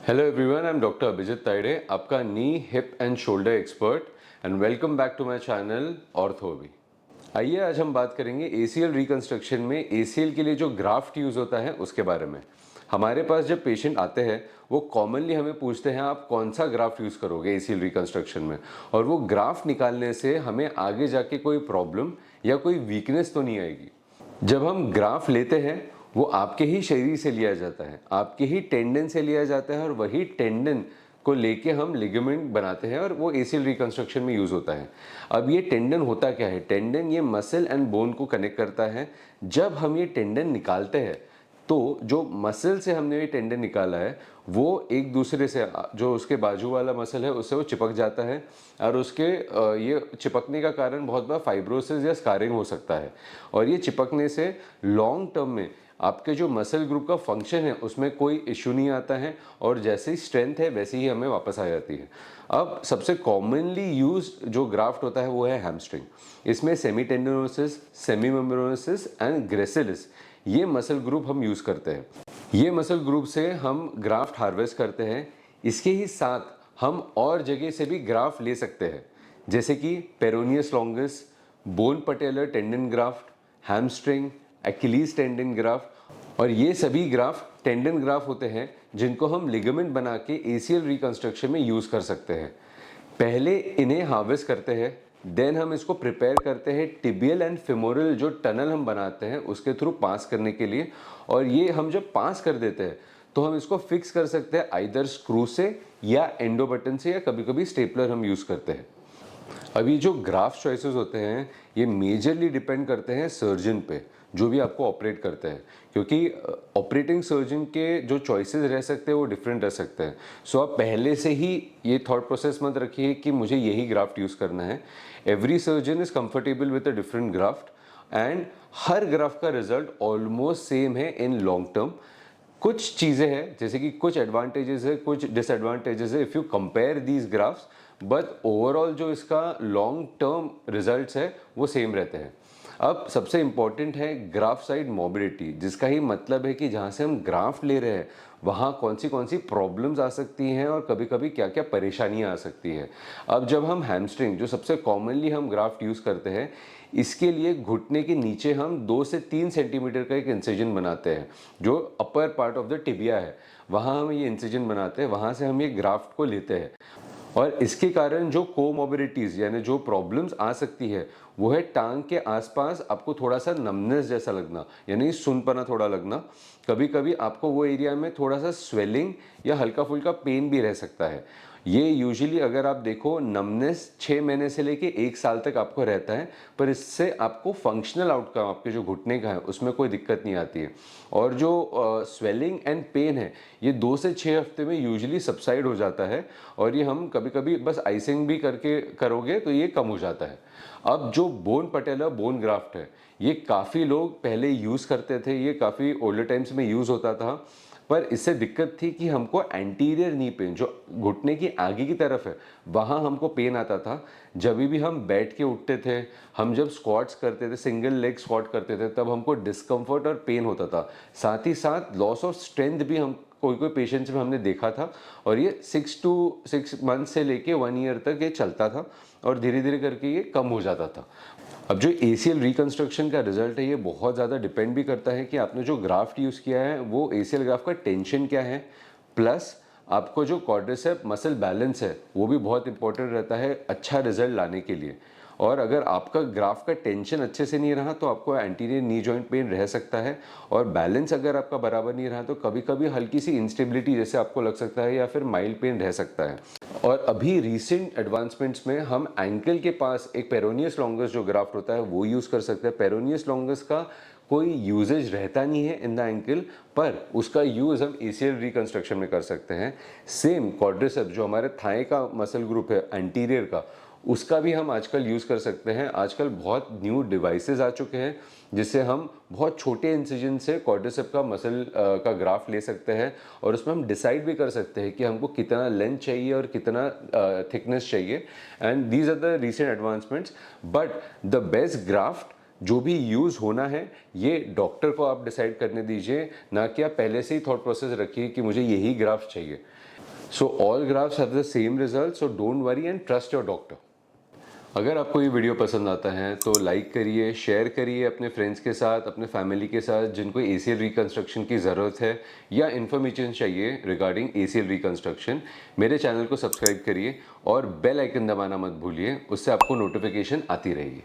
Hello everyone, I am doctor Abhijit Taide, आपका knee hip and shoulder expert and welcome back to my channel OrthoB. आइए आज हम बात करेंगे एसीएल रिकंस्ट्रक्शन में एसीएल के लिए जो ग्राफ्ट यूज़ होता है उसके बारे में। हमारे पास जब पेशेंट आते हैं वो कॉमनली हमें पूछते हैं आप कौन सा ग्राफ्ट यूज़ करोगे एसीएल रिकंस्ट्रक्शन में, और वो ग्राफ्ट निकालने से हमें आगे जाके कोई प्रॉब्लम या कोई वीकनेस तो नहीं आएगी। जब हम ग्राफ लेते हैं वो आपके ही शरीर से लिया जाता है, आपके ही टेंडन से लिया जाता है, और वही टेंडन को लेके हम लिगामेंट बनाते हैं और वो एसीएल रिकंस्ट्रक्शन में यूज़ होता है। अब ये टेंडन होता क्या है? टेंडन ये मसल एंड बोन को कनेक्ट करता है। जब हम ये टेंडन निकालते हैं तो जो मसल से हमने ये टेंडन निकाला है वो एक दूसरे से, जो उसके बाजू वाला मसल है उससे वो चिपक जाता है, और उसके ये चिपकने का कारण बहुत बार फाइब्रोसिस या स्कारिंग हो सकता है। और ये चिपकने से लॉन्ग टर्म में आपके जो मसल ग्रुप का फंक्शन है उसमें कोई इशू नहीं आता है, और जैसे ही स्ट्रेंथ है वैसे ही हमें वापस आ जाती है। अब सबसे कॉमनली यूज जो ग्राफ्ट होता है वो है हैमस्ट्रिंग। इसमें सेमी टेंडनोसिस, सेमी मेम्ब्रेनोसिस एंड ग्रेसिलिस ये मसल ग्रुप हम यूज़ करते हैं। ये मसल ग्रुप से हम ग्राफ्ट हार्वेस्ट करते हैं। इसके ही साथ हम और जगह से भी ग्राफ्ट ले सकते हैं, जैसे कि peroneus longus, bone patellar tendon graft, hamstring, Achilles tendon graft. और ये सभी ग्राफ्ट टेंडन ग्राफ्ट होते हैं जिनको हम लिगामेंट बना के एसीएल रिकंस्ट्रक्शन में यूज़ कर सकते हैं। पहले इन्हें हार्वेस्ट करते हैं, देन हम इसको प्रिपेयर करते हैं टिबियल एंड फेमोरल जो टनल हम बनाते हैं उसके थ्रू पास करने के लिए। और ये हम जब पास कर देते हैं तो हम इसको फिक्स कर सकते हैं आइदर स्क्रू से या एंडो बटन से, या कभी कभी स्टेपलर हम यूज़ करते हैं। अब ये जो ग्राफ्ट चॉइसेस होते हैं ये मेजरली डिपेंड करते हैं सर्जन पे जो भी आपको ऑपरेट करते हैं, क्योंकि ऑपरेटिंग सर्जन के जो चॉइसेस रह सकते हैं वो डिफरेंट रह सकते हैं। सो आप पहले से ही ये थॉट प्रोसेस मत रखिए कि मुझे यही ग्राफ्ट यूज़ करना है। Every surgeon is comfortable with a different graft, and her graft का रिजल्ट ऑलमोस्ट सेम है इन लॉन्ग टर्म। कुछ चीज़ें हैं जैसे कि कुछ एडवांटेजेस है, कुछ डिसएडवांटेजेस है if you compare these graphs, but overall जो इसका लॉन्ग टर्म रिजल्ट्स है वो सेम रहते हैं। अब सबसे इम्पॉर्टेंट है ग्राफ साइड मोबिलिटी, जिसका ही मतलब है कि जहाँ से हम ग्राफ्ट ले रहे हैं वहाँ कौन सी प्रॉब्लम्स आ सकती हैं और कभी कभी क्या क्या परेशानियाँ आ सकती हैं। अब जब हम हैमस्ट्रिंग जो सबसे कॉमनली हम ग्राफ्ट यूज़ करते हैं, इसके लिए घुटने के नीचे हम 2 से 3 सेंटीमीटर का एक इंसिजन बनाते हैं, जो upper part of the tibia है वहाँ हम ये इंसिजन बनाते हैं, वहाँ से हम ये ग्राफ्ट को लेते हैं। और इसके कारण जो कोमोबिडिटीज़ यानी जो प्रॉब्लम्स आ सकती है वो है टांग के आसपास आपको थोड़ा सा नमनेस जैसा लगना, यानी सुनपना थोड़ा लगना। कभी कभी आपको वो एरिया में थोड़ा सा स्वेलिंग या हल्का फुल्का पेन भी रह सकता है। ये यूजुअली अगर आप देखो नमनेस 6 महीने से लेके 1 साल तक आपको रहता है, पर इससे आपको फंक्शनल आउटकम आपके जो घुटने का है उसमें कोई दिक्कत नहीं आती है। और जो स्वेलिंग एंड पेन है ये 2 से 6 हफ्ते में यूजुअली सबसाइड हो जाता है, और ये हम कभी कभी बस आइसिंग भी करके करोगे तो ये कम हो जाता है। अब जो बोन पटेलर बोन ग्राफ्ट है ये काफ़ी लोग पहले यूज़ करते थे, ये काफ़ी ओल्डर टाइम्स में यूज़ होता था, पर इससे दिक्कत थी कि हमको एंटीरियर नी पेन जो घुटने की आगे की तरफ है वहाँ हमको पेन आता था। जब भी हम बैठ के उठते थे, हम जब स्क्वाट्स करते थे, सिंगल लेग स्क्वाट करते थे, तब हमको डिस्कम्फर्ट और पेन होता था। साथ ही साथ लॉस ऑफ स्ट्रेंथ भी हम कोई पेशेंट्स में हमने देखा था, और ये 6 मंथ से लेके 1 ईयर तक ये चलता था, और धीरे धीरे करके ये कम हो जाता था। अब जो एसीएल रिकंस्ट्रक्शन का रिजल्ट है ये बहुत ज़्यादा डिपेंड भी करता है कि आपने जो ग्राफ्ट यूज़ किया है वो एसीएल ग्राफ्ट का टेंशन क्या है, प्लस आपको जो क्वाड्रिसेप मसल बैलेंस है वो भी बहुत इंपॉर्टेंट रहता है अच्छा रिजल्ट लाने के लिए। और अगर आपका ग्राफ का टेंशन अच्छे से नहीं रहा तो आपको एंटीरियर नी जॉइंट पेन रह सकता है, और बैलेंस अगर आपका बराबर नहीं रहा तो कभी कभी हल्की सी इंस्टेबिलिटी जैसे आपको लग सकता है, या फिर माइल्ड पेन रह सकता है। और अभी रिसेंट एडवांसमेंट्स में हम एंकल के पास एक पेरोनियस लॉन्गस जो ग्राफ्ट होता है वो यूज़ कर सकते हैं। पेरोनियस लॉन्गस का कोई यूजेज रहता नहीं है इन द एंकल, पर उसका यूज़ हम एसीएल रिकंस्ट्रक्शन में कर सकते हैं। सेम क्वाड्रिसेप जो हमारे थाई का मसल ग्रुप है एंटीरियर का, उसका भी हम आजकल यूज़ कर सकते हैं। आजकल बहुत न्यू डिवाइसेस आ चुके हैं जिससे हम बहुत छोटे इंसिजन से क्वाड्रिसेप का मसल का ग्राफ ले सकते हैं, और उसमें हम डिसाइड भी कर सकते हैं कि हमको कितना लेंथ चाहिए और कितना थिकनेस चाहिए। And these are the recent advancements, but the best graft जो भी यूज़ होना है ये डॉक्टर को आप डिसाइड करने दीजिए, ना कि आप पहले से ही थॉट प्रोसेस रखिए कि मुझे यही ग्राफ्ट चाहिए। So all graphs have the same result, so don't worry and trust your doctor. अगर आपको ये वीडियो पसंद आता है तो लाइक करिए, शेयर करिए अपने फ्रेंड्स के साथ, अपने फैमिली के साथ जिनको ACL रिकंस्ट्रक्शन की ज़रूरत है या इन्फॉर्मेशन चाहिए रिगार्डिंग ACL रिकंस्ट्रक्शन। मेरे चैनल को सब्सक्राइब करिए और बेल आइकन दबाना मत भूलिए, उससे आपको नोटिफिकेशन आती रहेगी।